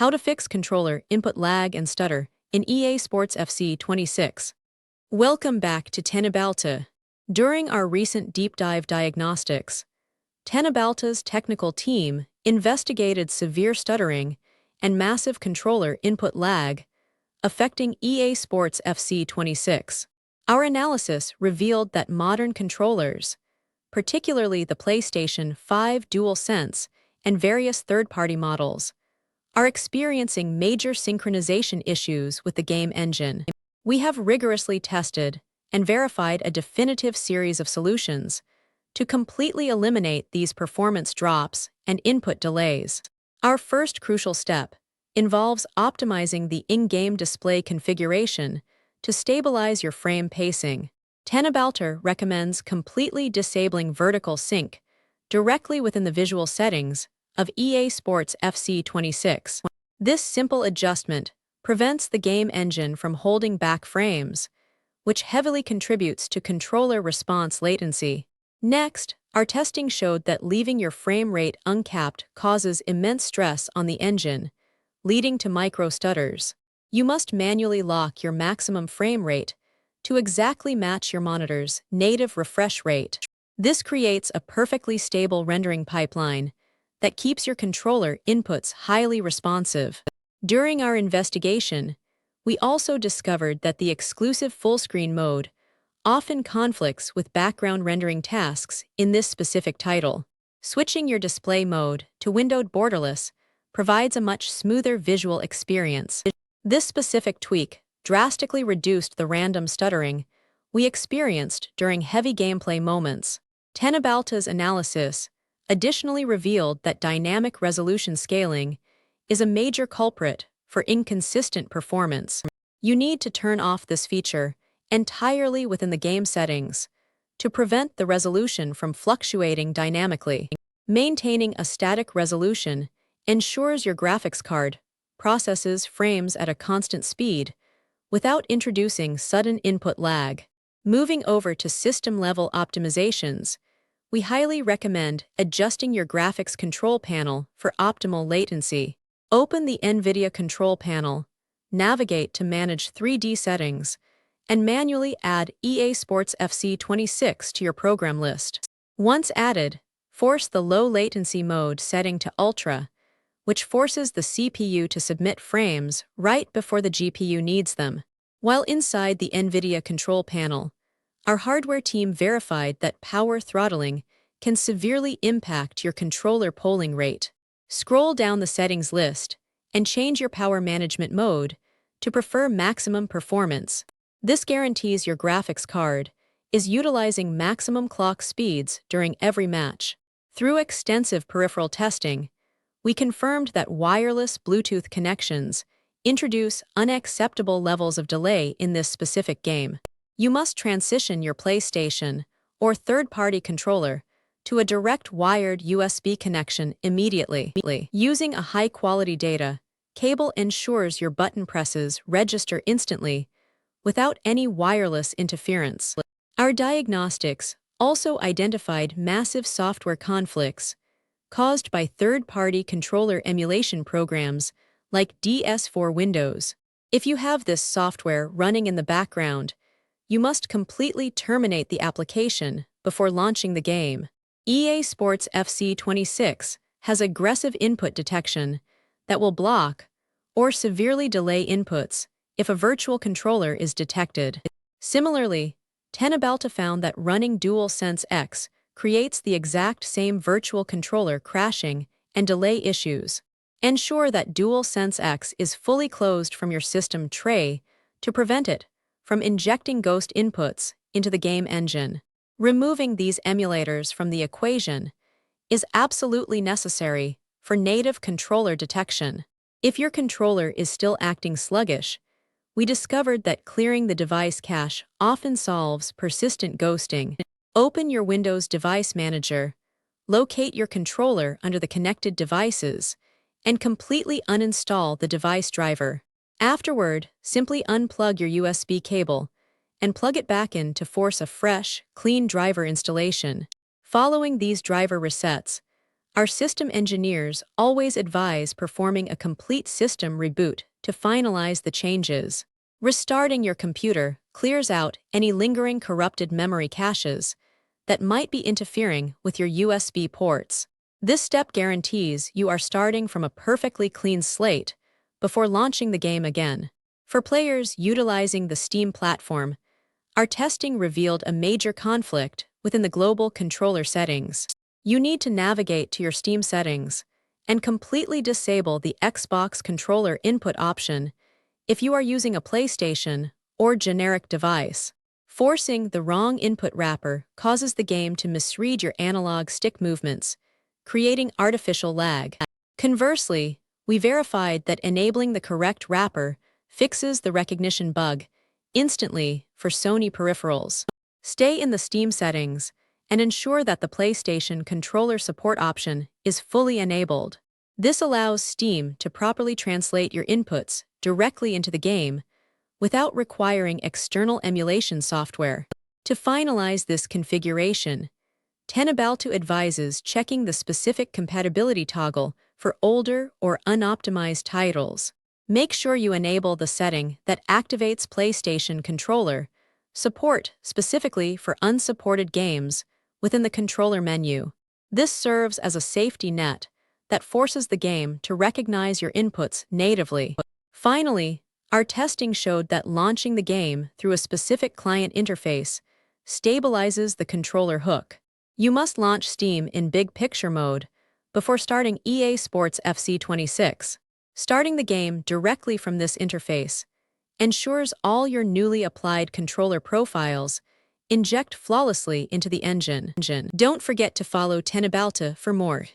How to fix controller input lag and stutter in EA Sports FC 26. Welcome back to Tenabalta. During our recent deep dive diagnostics, Tenabalta's technical team investigated severe stuttering and massive controller input lag affecting EA Sports FC 26. Our analysis revealed that modern controllers, particularly the PlayStation 5 DualSense and various third-party models, are experiencing major synchronization issues with the game engine. We have rigorously tested and verified a definitive series of solutions to completely eliminate these performance drops and input delays. Our first crucial step involves optimizing the in-game display configuration to stabilize your frame pacing. Tenabalta recommends completely disabling vertical sync directly within the visual settings of EA Sports FC 26. This simple adjustment prevents the game engine from holding back frames, which heavily contributes to controller response latency. Next, our testing showed that leaving your frame rate uncapped causes immense stress on the engine, leading to micro-stutters. You must manually lock your maximum frame rate to exactly match your monitor's native refresh rate. This creates a perfectly stable rendering pipeline that keeps your controller inputs highly responsive. During our investigation, we also discovered that the exclusive full-screen mode often conflicts with background rendering tasks in this specific title. Switching your display mode to Windowed Borderless provides a much smoother visual experience. This specific tweak drastically reduced the random stuttering we experienced during heavy gameplay moments. Tenabalta's analysis additionally revealed that dynamic resolution scaling is a major culprit for inconsistent performance. You need to turn off this feature entirely within the game settings to prevent the resolution from fluctuating dynamically. Maintaining a static resolution ensures your graphics card processes frames at a constant speed without introducing sudden input lag. Moving over to system-level optimizations, we highly recommend adjusting your graphics control panel for optimal latency. Open the Nvidia Control Panel, navigate to Manage 3D Settings, and manually add EA Sports FC 26 to your program list. Once added, force the Low Latency Mode setting to Ultra, which forces the CPU to submit frames right before the GPU needs them. While inside the Nvidia Control Panel, our hardware team verified that power throttling can severely impact your controller polling rate. Scroll down the settings list and change your power management mode to prefer maximum performance. This guarantees your graphics card is utilizing maximum clock speeds during every match. Through extensive peripheral testing, we confirmed that wireless Bluetooth connections introduce unacceptable levels of delay in this specific game. You must transition your PlayStation or third-party controller to a direct wired USB connection immediately. Using a high-quality data cable ensures your button presses register instantly without any wireless interference. Our diagnostics also identified massive software conflicts caused by third-party controller emulation programs like DS4 Windows. If you have this software running in the background, you must completely terminate the application before launching the game. EA Sports FC 26 has aggressive input detection that will block or severely delay inputs if a virtual controller is detected. Similarly, Tenabalta found that running DualSenseX creates the exact same virtual controller crashing and delay issues. Ensure that DualSenseX is fully closed from your system tray to prevent it from injecting ghost inputs into the game engine. Removing these emulators from the equation is absolutely necessary for native controller detection. If your controller is still acting sluggish, we discovered that clearing the device cache often solves persistent ghosting. Open your Windows Device Manager, locate your controller under the connected devices, and completely uninstall the device driver. Afterward, simply unplug your USB cable and plug it back in to force a fresh, clean driver installation. Following these driver resets, Our system engineers always advise performing a complete system reboot to finalize the changes. Restarting your computer clears out any lingering corrupted memory caches that might be interfering with your USB ports. This step guarantees you are starting from a perfectly clean slate before launching the game again. For players utilizing the Steam platform, our testing revealed a major conflict within the global controller settings. You need to navigate to your Steam settings and completely disable the Xbox controller input option if you are using a PlayStation or generic device. Forcing the wrong input wrapper causes the game to misread your analog stick movements, creating artificial lag. Conversely, we verified that enabling the correct wrapper fixes the recognition bug instantly for Sony peripherals. Stay in the Steam settings and ensure that the PlayStation controller support option is fully enabled. This allows Steam to properly translate your inputs directly into the game without requiring external emulation software. To finalize this configuration, Tenabalto advises checking the specific compatibility toggle for older or unoptimized titles. Make sure you enable the setting that activates PlayStation controller support specifically for unsupported games within the controller menu. This serves as a safety net that forces the game to recognize your inputs natively. Finally, our testing showed that launching the game through a specific client interface stabilizes the controller hook. You must launch Steam in big picture mode before starting EA Sports FC 26. Starting the game directly from this interface ensures all your newly applied controller profiles inject flawlessly into the engine. Don't forget to follow Tenabalto for more.